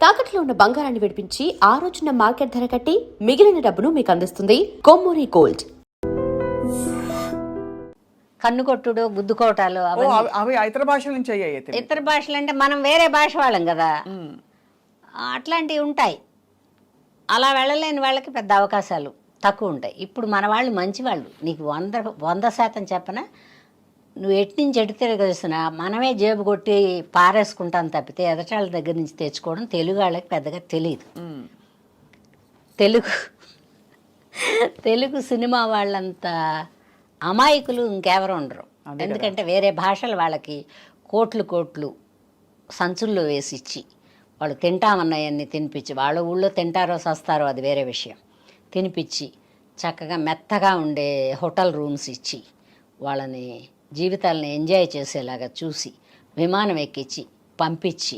తాకట్లో ఉన్న బంగారాన్ని విడిపించి ఆ రోజున మార్కెట్ ధర కట్టి మిగిలిన డబ్బును మీకు అందిస్తుంది కొమ్మూరి గోల్డ్. కన్నుకొట్టుడు గుద్దుకోవటాలు అవి ఇతర భాషల నుంచి అయ్యాయి. ఇతర భాషలు అంటే మనం వేరే భాష వాళ్ళం కదా, అట్లాంటివి ఉంటాయి. అలా వెళ్ళలేని వాళ్ళకి పెద్ద అవకాశాలు తక్కువ ఉంటాయి. ఇప్పుడు మన వాళ్ళు మంచి వాళ్ళు, నీకు 100% చెప్పనా, నువ్వు ఎటు నుంచి ఎటు తిరగేసినా మనమే జేబు కొట్టి పారేసుకుంటాను తప్పితే ఎదటాళ్ళ దగ్గర నుంచి తెచ్చుకోవడం తెలుగు వాళ్ళకి పెద్దగా తెలియదు. తెలుగు సినిమా వాళ్ళంత అమాయకులు ఇంకెవరు ఉండరు. ఎందుకంటే వేరే భాషలు వాళ్ళకి కోట్లు సంచుల్లో వేసిచ్చి వాళ్ళు తింటామన్నాయన్నీ తినిపించి, వాళ్ళ ఊళ్ళో తింటారో సస్తారో అది వేరే విషయం, తినిపించి చక్కగా మెత్తగా ఉండే హోటల్ రూమ్స్ ఇచ్చి వాళ్ళని జీవితాలను ఎంజాయ్ చేసేలాగా చూసి విమానం ఎక్కించి పంపించి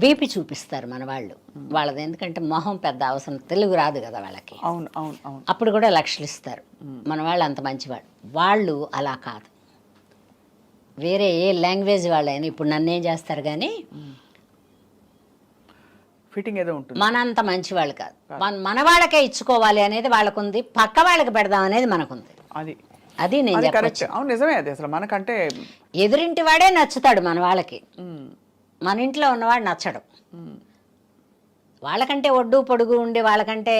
వీపి చూపిస్తారు మన వాళ్ళు. వాళ్ళది ఎందుకంటే మొహం పెద్ద అవసరం, తెలుగు రాదు కదా వాళ్ళకి. అవును అవును అవును. అప్పుడు కూడా లక్షలు ఇస్తారు. మన వాళ్ళు అంత మంచివాళ్ళు. వాళ్ళు అలా కాదు, వేరే ఏ లాంగ్వేజ్ వాళ్ళైనా ఇప్పుడు నన్నేం చేస్తారు కానీ ఫిట్టింగ్ ఏదో ఉంటుంది. మనంత మంచివాళ్ళు కాదు. మన వాళ్ళకే ఇచ్చుకోవాలి అనేది వాళ్ళకుంది, పక్క వాళ్ళకి పెడదాం అనేది మనకుంది. అది నేను చెప్పచ్చు. అవును, నిజమే. అది అసలు మనకంటే ఎదురింటి వాడే నచ్చుతాడు మన వాళ్ళకి, మన ఇంట్లో ఉన్నవాడు నచ్చడు. వాళ్ళకంటే ఒడ్డు పొడుగు ఉండి, వాళ్ళకంటే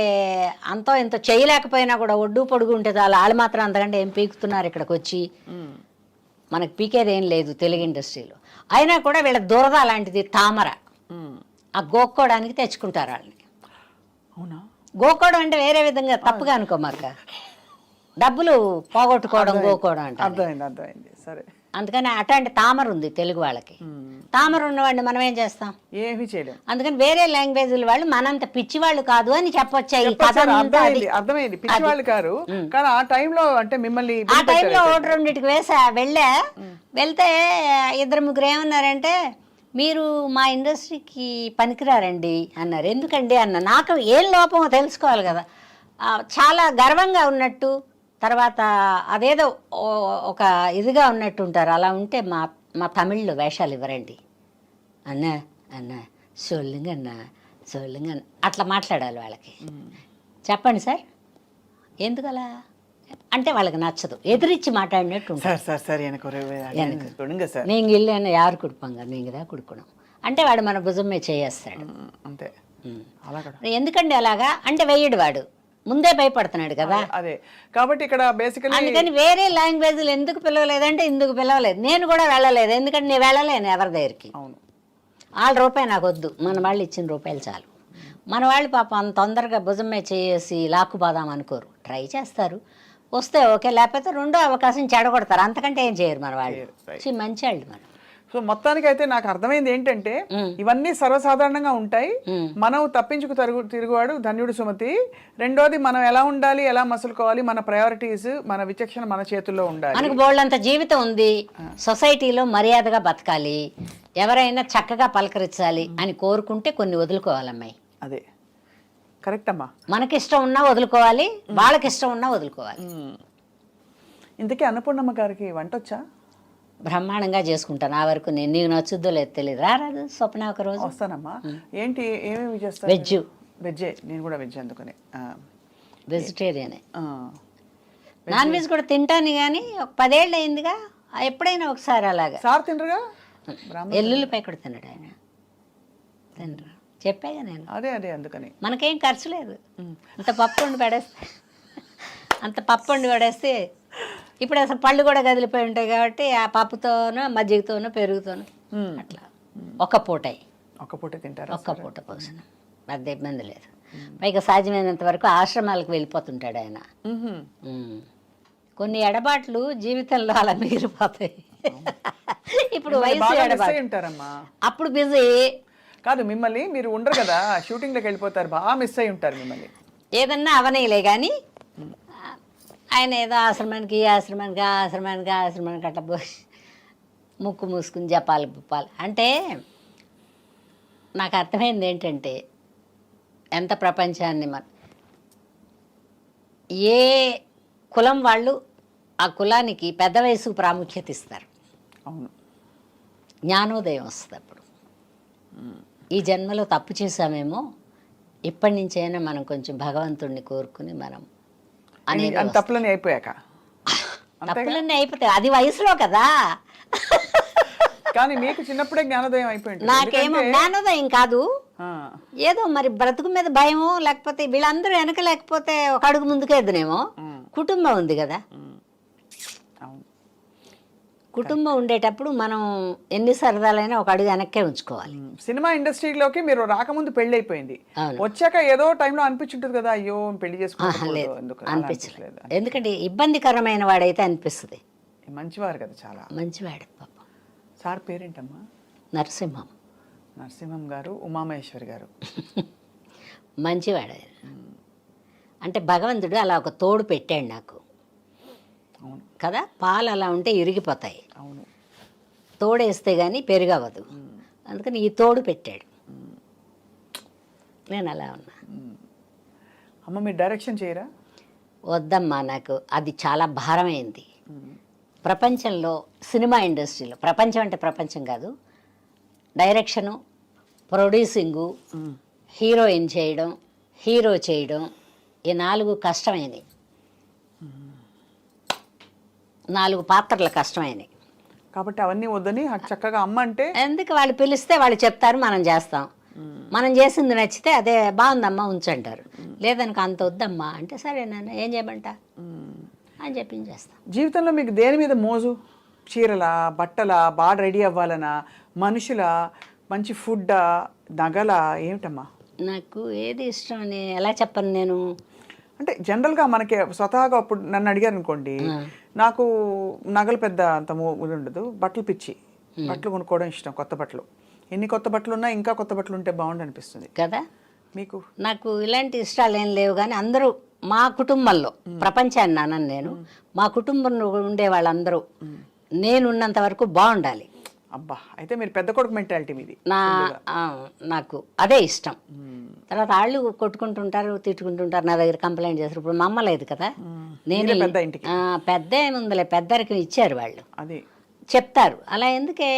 అంతో ఇంత చేయలేకపోయినా కూడా ఒడ్డు పొడుగు ఉంటే చాలు, వాళ్ళు మాత్రం అంతకంటే ఏం పీకుతున్నారు ఇక్కడికి వచ్చి, మనకు పీకేది ఏం లేదు తెలుగు ఇండస్ట్రీలో. అయినా కూడా వీళ్ళ దురద అలాంటిది, తామర. ఆ గోక్కోవడానికి తెచ్చుకుంటారు వాళ్ళని. అవునా? గోక్కోవడం అంటే వేరే విధంగా తప్పుగా అనుకోమాక, డబ్బులు పోగొట్టుకోవడం గోకోవడం అంటే. అర్థమైంది. సరే. అందుకని అట్లాంటి తామర ఉంది తెలుగు వాళ్ళకి. తామర ఉన్నవాడిని మనం ఏం చేస్తాం? ఏమీ చేయలేం. అందుకని వేరే లాంగ్వేజ్ల వాళ్ళు మనంత పిచ్చి వాళ్ళు కాదు అని చెప్పొచ్చాయి. అర్థమైంది, పిచ్చి వాళ్ళు కారు. కానీ ఆ టైంలో అంటే మిమ్మల్ని ఆ టైంలో ఒకటి రెండింటికి వెళ్తే 2-3 ఏమన్నారంటే, మీరు మా ఇండస్ట్రీకి పనికిరారండి అన్నారు. ఎందుకండి అన్న, నాకు ఏం లోపమో తెలుసుకోవాలి కదా. చాలా గర్వంగా ఉన్నట్టు, తర్వాత అదేదో ఒక ఇదిగా ఉన్నట్టు ఉంటారు. అలా ఉంటే మా తమిళ్లో వేషాలు ఇవ్వరండి అన్న సోళ్ళుంగ అట్లా మాట్లాడాలి వాళ్ళకి. చెప్పండి సార్ ఎందుకలా అంటే వాళ్ళకి నచ్చదు, ఎదిరించి మాట్లాడినట్టు ఉంటారు. నేను ఇల్లు యారు కుడుపాంగ నీకుదా కుడుకున్నాం అంటే వాడు మన భుజమే చేయేస్తాడు అంతే. ఎందుకండి అలాగా అంటే వెయ్యడు, వాడు ముందే భయపడుతున్నాడు కదా. అదే కాబట్టి ఇక్కడ బేసికల్లీ అందుకని వేరే లాంగ్వేజ్లు ఎందుకు పిలవలేదంటే ఇందుకు పిలవలేదు. నేను కూడా వెళ్ళలేదు, ఎందుకంటే నేను వెళ్ళలేను ఎవరి దగ్గరికి. వాళ్ళ రూపాయి నాకు వద్దు, మన వాళ్ళు ఇచ్చిన రూపాయలు చాలు. మన వాళ్ళు పాపం అంత తొందరగా భుజమే చేసి లాక్కుపోదాం అనుకోరు, ట్రై చేస్తారు, వస్తే ఓకే, లేకపోతే రెండో అవకాశం చెడగొడతారు. అంతకంటే ఏం చేయరు మన వాళ్ళు. మంచి వాళ్ళు మనం. సో మొత్తానికి అయితే నాకు అర్థమైంది ఏంటంటే, ఇవన్నీ సర్వసాధారణంగా ఉంటాయి. మనం తప్పించుకు తిరుగువాడు ధన్యుడు సుమతి. రెండోది, మనం ఎలా ఉండాలి, ఎలా మసులుకోవాలి, మన ప్రయారిటీస్, మన విచక్షణ మన చేతుల్లో ఉండాలి. మనకు బోల్డంత జీవితం ఉంది, సొసైటీలో మర్యాదగా బతకాలి, ఎవరైనా చక్కగా పలకరించాలి అని కోరుకుంటే కొన్ని వదులుకోవాలమ్మాయి. అదే కరెక్ట్ అమ్మా. మనకిష్టం ఉన్నా వదులుకోవాలి, వాళ్ళకి ఇష్టం ఉన్నా వదులుకోవాలి. ఇంతకీ అన్నపూర్ణమ్మ గారికి వంట వచ్చా? బ్రహ్మాండంగా చేసుకుంటాను. ఆ వరకు నేను, నీకు నచ్చుద్దో లేదు తెలియదు. రారాదు స్వప్న, ఒక రోజు వస్తానమ్మా. ఏంటి ఏమేమి చేస్తా? వెజ్జే. నేను కూడా వెజ్, అందుకనే వెజిటేరియనే. నాన్ వెజ్ కూడా తింటాను కానీ ఒక 10 ఏళ్ళు అయిందిగా, ఎప్పుడైనా ఒకసారి అలాగా. సార్ తినరుగా? ఎల్లుల్లిపై కూడా తినడు ఆయన, తినరు చెప్పాగా నేను. అదే అందుకని మనకేం ఖర్చు లేదు. అంత పప్పు వండి పడేస్తే ఇప్పుడు అసలు పళ్ళు కూడా కదిలిపోయి ఉంటాయి కాబట్టి ఆ పప్పుతోనో మజ్జిగతోనో పెరుగుతోనో అట్లా ఒక్క పూట తింటారు. ఒక్క పూట భోజనం, పెద్ద ఇబ్బంది లేదు. పైగా సాధ్యమైనంత వరకు ఆశ్రమాలకు వెళ్ళిపోతుంటాడు ఆయన. కొన్ని ఎడబాట్లు జీవితంలో అలా మిగిలిపోతాయి. ఇప్పుడు వయసు ఎడబాటు, అప్పుడు బిజీ కాదు. మిమ్మల్ని మీరు ఉండరు కదా, షూటింగ్లోకి వెళ్ళిపోతారు, బాగా మిస్ అయి ఉంటారు మిమ్మల్ని. ఏదన్నా అవనీలే కానీ ఆయన ఏదో ఆశ్రమానికి అట్లా పోయి ముక్కు మూసుకుని జపాలి పుప్పాలి అంటే, నాకు అర్థమైంది ఏంటంటే, ఎంత ప్రపంచాన్ని ఏ కులం వాళ్ళు ఆ కులానికి పెద్ద వయసు ప్రాముఖ్యత ఇస్తారు. అవును, జ్ఞానోదయం వస్తుంది అప్పుడు. ఈ జన్మలో తప్పు చేశామేమో, ఇప్పటి నుంచైనా మనం కొంచెం భగవంతుడిని కోరుకుని మనం అనేది అంత తప్పులని అయిపోయాక తప్పులన్నీ అయిపోతాయి. అది వయసులో కదా. కానీ మీకు చిన్నప్పుడే జ్ఞానోదయం అయిపోయింది. నాకేమో జ్ఞానోదయం కాదు, ఏదో మరి బ్రతుకు మీద భయమో, లేకపోతే వీళ్ళందరూ వెనక లేకపోతే ఒక అడుగు ముందుకేద్దునేమో. కుటుంబం ఉంది కదా, కుటుంబం ఉండేటప్పుడు మనం ఎన్ని సరదాలైనా ఒక అడుగు వెనక్కే ఉంచుకోవాలి. సినిమా ఇండస్ట్రీలోకి మీరు రాకముందు పెళ్లి అయిపోయింది, వచ్చాక ఏదో టైంలో అనిపించుంటుంది కదా, అయ్యో పెళ్లి చేసుకోలేదు అనిపించలేదు. ఎందుకంటే ఇబ్బందికరమైన వాడైతే అనిపిస్తుంది. మంచివారు కదా, చాలా మంచివాడు పాపం. సార్ పేరేంటమ్మా? నరసింహం. నరసింహం గారు, ఉమామహేశ్వరి గారు. మంచివాడు. అంటే భగవంతుడు అలా ఒక తోడు పెట్టాడు నాకు కదా. పాలు అలా ఉంటే ఇరిగిపోతాయి, అవును, తోడేస్తే కానీ పెరుగవదు. అందుకని ఈ తోడు పెట్టాడు, నేను అలా ఉన్నా. అమ్మ మీరు డైరెక్షన్ చేయరా? వద్దమ్మా, నాకు అది చాలా భారమైంది. ప్రపంచంలో సినిమా ఇండస్ట్రీలో, ప్రపంచం అంటే ప్రపంచం కాదు, డైరెక్షను, ప్రొడ్యూసింగు, హీరోయిన్ చేయడం, హీరో చేయడం, ఈ 4 కష్టమైనవి. 4 పాత్రలు కష్టమైనవి. కాబట్టి అవన్నీ వద్దని చక్కగా అమ్మ అంటే ఎందుకు, వాళ్ళు పిలిస్తే వాళ్ళు చెప్తారు, మనం చేస్తాం. మనం చేసింది నచ్చితే అదే బాగుందమ్మా ఉంచంటారు, లేదనుక అంత వద్దమ్మా అంటే సరేనన్నా ఏం చేయమంటా అని చెప్పించేస్తాం. జీవితంలో మీకు దేని మీద మోజు? చీరల, బట్టల, బాగా రెడీ అవ్వాలనా, మనుషుల, మంచి ఫుడ్డా, నగల, ఏమిటమ్మా? నాకు ఏది ఇష్టం అని ఎలా చెప్పను నేను. అంటే జనరల్గా మనకి స్వతహాగా అప్పుడు నన్ను అడిగారు అనుకోండి, నాకు నగలు పెద్ద అంత ఉండదు, బట్టలు పిచ్చి, బట్టలు కొనుక్కోవడం ఇష్టం. కొత్త బట్టలు, ఎన్ని కొత్త బట్టలు ఉన్నా ఇంకా కొత్త బట్టలు ఉంటే బాగుండు అనిపిస్తుంది కదా. మీకు? నాకు ఇలాంటి ఇష్టాలు ఏం లేవు, కానీ అందరూ మా కుటుంబంలో, ప్రపంచాన్ని నానని నేను, మా కుటుంబంలో ఉండే వాళ్ళందరూ నేనున్నంత వరకు బాగుండాలి. అబ్బా, అయితే మీరు పెద్ద కొడుకు మెంటాలిటీ మీది. నాకు అదే ఇష్టం. తర్వాత వాళ్ళు కొట్టుకుంటుంటారు, తిట్టుకుంటుంటారు, నా దగ్గర కంప్లైంట్ చేస్తారు. ఇప్పుడు మా అమ్మ లేదు కదా, నేను పెద్ద ఇంటికి పెద్ద ఏముందిలే, పెద్దరికి ఇచ్చారు వాళ్ళు, అది చెప్తారు. అలా ఎందుకే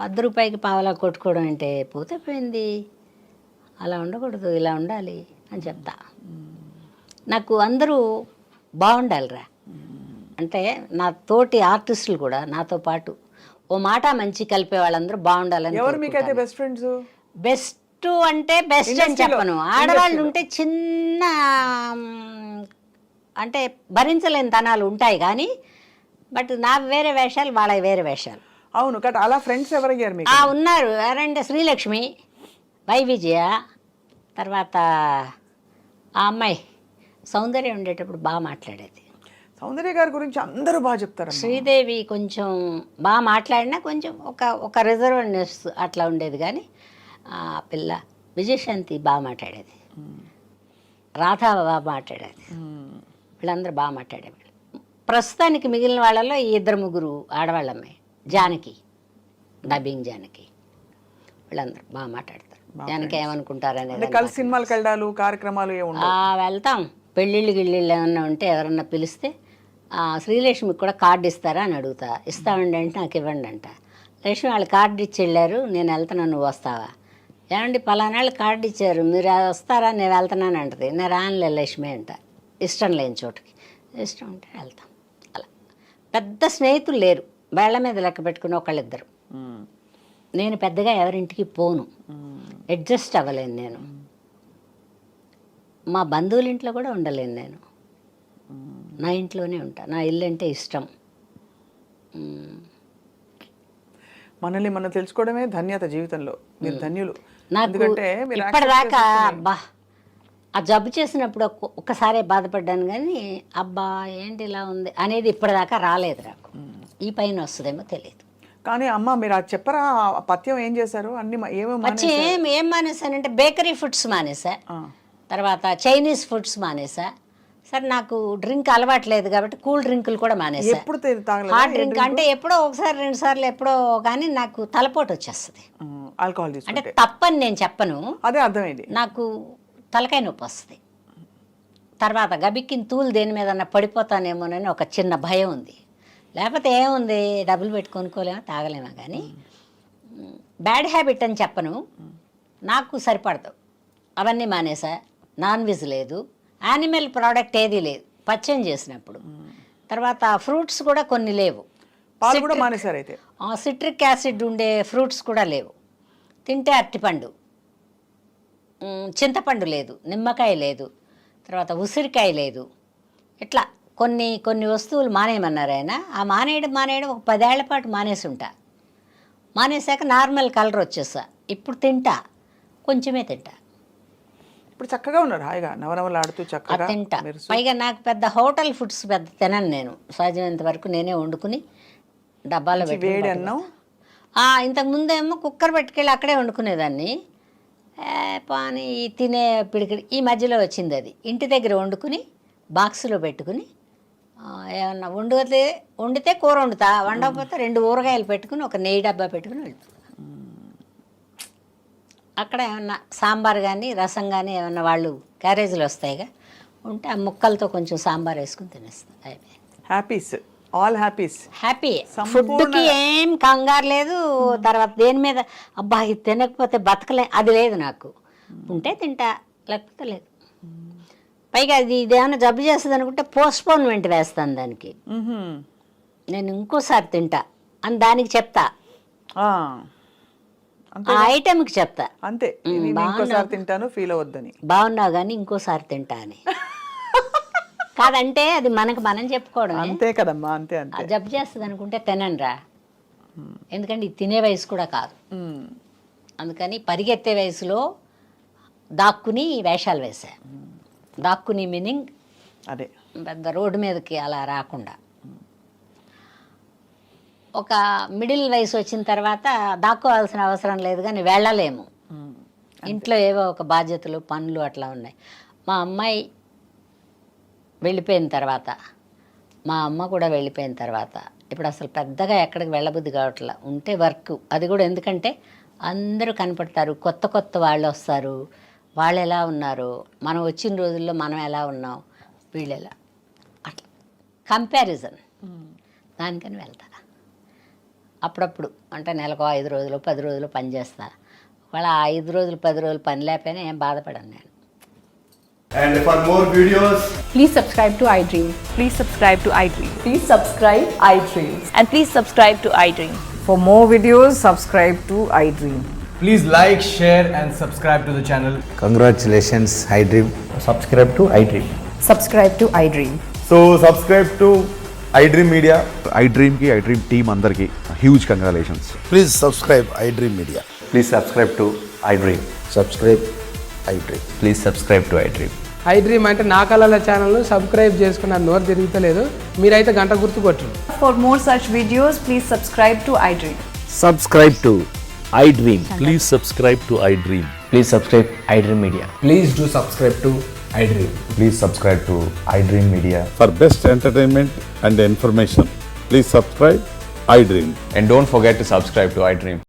₹1 పావలా కొట్టుకోవడం అంటే, పోతే పోయింది, అలా ఉండకూడదు, ఇలా ఉండాలి అని చెప్తా. నాకు అందరూ బాగుండాలిరా అంటే, నా తోటి ఆర్టిస్టులు కూడా నాతో పాటు ఓ మాట మంచి కలిపే వాళ్ళందరూ బాగుండాలని. ఎవరు మీకైతే బెస్ట్ ఫ్రెండ్స్? బెస్ట్ అంటే బెస్ట్ అని చెప్పను, ఆడవాళ్ళు ఉంటే చిన్న అంటే భరించలేని తనాలు ఉంటాయి కానీ, బట్ నా వేరే వేషాలు, వాళ్ళ వేరే వేషాలు. అవును కదా. అలా ఫ్రెండ్స్ ఎవరయ్యారు మీకు? ఉన్నారు. ఎవరంటే శ్రీలక్ష్మి, వై విజయ, తర్వాత ఆ అమ్మాయి సౌందర్య ఉండేటప్పుడు బాగా మాట్లాడేది. సౌందర్య గారి గురించి అందరూ బాగా చెప్తారు. శ్రీదేవి కొంచెం బాగా మాట్లాడినా కొంచెం ఒక రిజర్వ్నెస్ అట్లా ఉండేది, కానీ ఆ పిల్ల విజయశాంతి బాగా మాట్లాడేది, రాధా బాగా మాట్లాడేది, వీళ్ళందరూ బాగా మాట్లాడేవాళ్ళు. ప్రస్తుతానికి మిగిలిన వాళ్ళలో ఈ 2-3 ఆడవాళ్ళమ్మాయి, జానకి, డబ్బింగ్ జానకి, వీళ్ళందరూ బాగా మాట్లాడతారు. జానకి ఏమనుకుంటారు అనేది. కలిసి సినిమాలకు వెళ్ళాలి, కార్యక్రమాలు వెళ్తాం. పెళ్ళిళ్ళు గిళ్ళిళ్ళు ఏమన్నా ఉంటే ఎవరన్నా పిలిస్తే శ్రీలక్ష్మికి కూడా కార్డు ఇస్తారా అని అడుగుతా. ఇస్తామండి అంటే నాకు ఇవ్వండి అంట. లక్ష్మి వాళ్ళు కార్డు ఇచ్చి వెళ్ళారు, నేను వెళ్తున్నాను, నువ్వు వస్తావా? ఏమండి పలానాళ్ళు కార్డు ఇచ్చారు, మీరు వస్తారా, నేను వెళ్తున్నాను అంటది. నేను రానులే లక్ష్మి అంట, ఇష్టం లేని చోటుకి. ఇష్టం ఉంటే వెళ్తాం. అలా పెద్ద స్నేహితులు లేరు, వేళ్ల మీద లెక్క పెట్టుకుని ఒకళ్ళిద్దరు. నేను పెద్దగా ఎవరింటికి పోను, అడ్జస్ట్ అవ్వలేను. నేను మా బంధువుల ఇంట్లో కూడా ఉండలేను, నేను నా ఇంట్లోనే ఉంటా. నా ఇల్లు అంటే ఇష్టం. మనల్ని మనం తెలుసుకోవడమే ధన్యత జీవితంలో. మీరు ధన్యులు. నాకు ఇప్పటిదాకా అబ్బా ఆ జబ్బు చేసినప్పుడు ఒక్కసారే బాధపడ్డాను, కానీ అబ్బా ఏంటి ఇలా ఉంది అనేది ఇప్పటిదాకా రాలేదు నాకు. ఈ పైన వస్తుందేమో తెలియదు. కానీ అమ్మ మీరు అది చెప్పరా, పథ్యం ఏం చేశారు? అన్ని ఏం మానేశానంటే బేకరీ ఫుడ్స్ మానేసా, తర్వాత చైనీస్ ఫుడ్స్ మానేసా. సరే నాకు డ్రింక్ అలవాట్లేదు కాబట్టి కూల్ డ్రింకులు కూడా మానేసా. హాట్ డ్రింక్ అంటే ఎప్పుడో ఒకసారి 2 సార్లు ఎప్పుడో, కానీ నాకు తలపోటు వచ్చేస్తుంది. ఆల్కహాల్ అంటే తప్పని నేను చెప్పను, అదే అర్థమైంది. నాకు తలకాయ నొప్పి వస్తుంది. తర్వాత గబిక్కిన తూలు దేని మీద పడిపోతానేమోనని ఒక చిన్న భయం ఉంది. లేకపోతే ఏముంది, డబ్బులు పెట్టి కొనుక్కోలేమో, తాగలేమో. కానీ బ్యాడ్ హ్యాబిట్ అని చెప్పను, నాకు సరిపడదు, అవన్నీ మానేసా. నాన్ వెజ్ లేదు, యానిమల్ ప్రోడక్ట్ ఏదీ లేదు పచ్చం చేసినప్పుడు. తర్వాత ఫ్రూట్స్ కూడా కొన్ని లేవు, పాలు కూడా మానేశారు అయితే. సిట్రిక్ యాసిడ్ ఉండే ఫ్రూట్స్ కూడా లేవు. తింటే అరటిపండు, చింతపండు లేదు, నిమ్మకాయ లేదు, తర్వాత ఉసిరికాయ లేదు. ఇట్లా కొన్ని కొన్ని వస్తువులు మానేయమన్నారు ఆయన. ఆ మానేయడం ఒక 10 ఏళ్ల పాటు మానేసి ఉంటా. మానేశాక నార్మల్ కలర్ వచ్చేసా. ఇప్పుడు తింటా, కొంచెమే తింటా. ఇప్పుడు చక్కగా ఉన్నారు, హాయిగా నవనవలాడుతూ చక్కగా తింటా. మెరుస్తూ. పైగా నాకు పెద్ద హోటల్ ఫుడ్స్ పెద్ద తినను నేను. సాధ్యమైనంత వరకు నేనే వండుకుని డబ్బాలో పెట్టి వేడి అన్నం. ఇంతకు ముందేమో కుక్కర్ పెట్టుకెళ్ళి అక్కడే వండుకునేదాన్ని. పాని తినే పిడికిడి ఈ మధ్యలో వచ్చింది అది. ఇంటి దగ్గర వండుకుని బాక్సులో పెట్టుకుని ఏమన్నా వండితే కూర వండుతా, వండకపోతే 2 ఊరగాయలు పెట్టుకుని ఒక నెయ్యి డబ్బా పెట్టుకుని వెళ్తా. అక్కడ ఏమన్నా సాంబార్ కానీ రసం కానీ ఏమన్నా వాళ్ళు క్యారేజీలు వస్తాయిగా ఉంటే ఆ ముక్కలతో కొంచెం సాంబార్ వేసుకుని తినేస్తాను. Happies, all happies. హ్యాపీ. ఫుడ్కి ఏం కంగారు లేదు. తర్వాత దేని మీద అబ్బా ఇది తినకపోతే బతకలే అది లేదు నాకు. ఉంటే తింటా, లేకపోతే లేదు. పైగా ఇదేమైనా జబ్బు చేస్తుంది అనుకుంటే పోస్ట్పోన్మెంట్ వేస్తాను దానికి. నేను ఇంకోసారి తింటా అని దానికి చెప్తా, ఆ ఐటెంకి చెప్తా. అంతే, ఇంకోసారి తింటాను ఫీల్ అవ్వద్దని. బాగున్నావు కానీ ఇంకోసారి తింటా అని. కాదంటే అది మనం చెప్పుకోవడం. అంతే కదమ్మా, అంతే అంతే. జబ్బు చేస్తుంది అనుకుంటే తిననురా, ఎందుకంటే ఇది తినే వయసు కూడా కాదు. అందుకని పరిగెత్తే వయసులో దాక్కుని వేషాలు వేసా. దాక్కుని మీనింగ్ అదే పెద్ద రోడ్డు మీదకి అలా రాకుండా. ఒక మిడిల్ వయసు వచ్చిన తర్వాత దాక్కోవాల్సిన అవసరం లేదు, కానీ వెళ్ళలేము. ఇంట్లో ఏవో ఒక బాధ్యతలు పనులు అట్లా ఉన్నాయి. మా అమ్మాయి వెళ్ళిపోయిన తర్వాత, మా అమ్మ కూడా వెళ్ళిపోయిన తర్వాత ఇప్పుడు అసలు పెద్దగా ఎక్కడికి వెళ్ళబుద్ధి కావట్లా. ఉంటే వర్క్, అది కూడా ఎందుకంటే అందరూ కనపడతారు, కొత్త కొత్త వాళ్ళు వస్తారు. వాళ్ళు ఎలా ఉన్నారు, మనం వచ్చిన రోజుల్లో మనం ఎలా ఉన్నాం, వీళ్ళు ఎలా, అట్లా కంపారిజన్. దానికని వెళ్తా అప్పుడప్పుడు. అంటే నెలకు 5 రోజులు 10 రోజులు పని చేస్తా. వాళ్ళ 5 రోజులు 10 రోజులు పని లేకపోయినా ఏం బాధపడను నేను. And for more videos, Please subscribe to iDream. Please subscribe to iDream. Please subscribe iDream. And please subscribe to iDream. For more videos, subscribe to iDream. please like, share and subscribe to the channel. Congratulations, iDream. Subscribe to iDream. Subscribe to iDream. So subscribe to iDream Media. iDream ki iDream team andarki huge congratulations. Please subscribe iDream Media. Please subscribe to iDream. Subscribe iDream. Please subscribe to iDream. iDream అంటే నా కళల ఛానల్ను subscribe చేసుకున్న నోరు తిరుగుతలేదు, మీరైతే గంట గుర్తు కొట్టండి. For more such videos, please subscribe to iDream. Subscribe to iDream. Please subscribe to iDream. Please subscribe iDream Media. Please do subscribe to iDream. Please subscribe to iDream Media. For best entertainment and information, please subscribe iDream. And don't forget to subscribe to iDream.